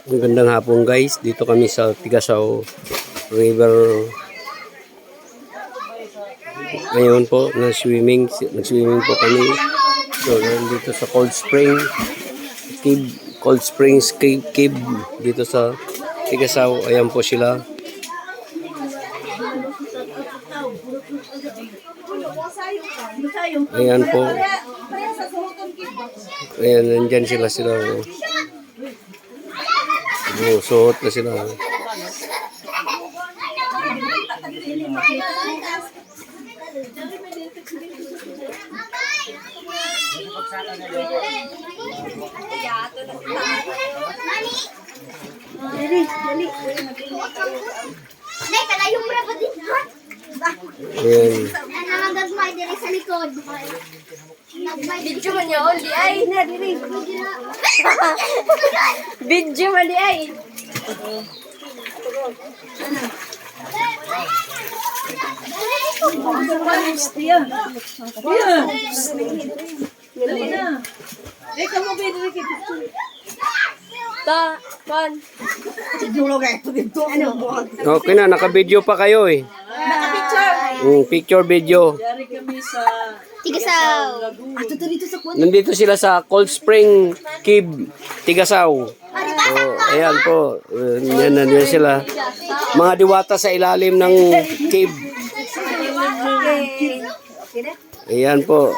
Magandang hapon guys, dito kami sa Tigasaw River. Ngayon po, nag-swimming po kami. So, nandito sa Cold Springs Cave dito sa Tigasaw. Ayan po sila. Ayan po. Ayan, nandyan sila. Suot na sila. Ayan. Sa likod. Video man yun, di ay. Video man di ay. Okay na, naka-video pa kayo eh. Picture video. Dari kami sa Tigasaw. Nandito sila sa Cold Spring Cave, Tigasaw. So, ayan po. Nandito sila. Mga diwata sa ilalim ng cave. Ayan po.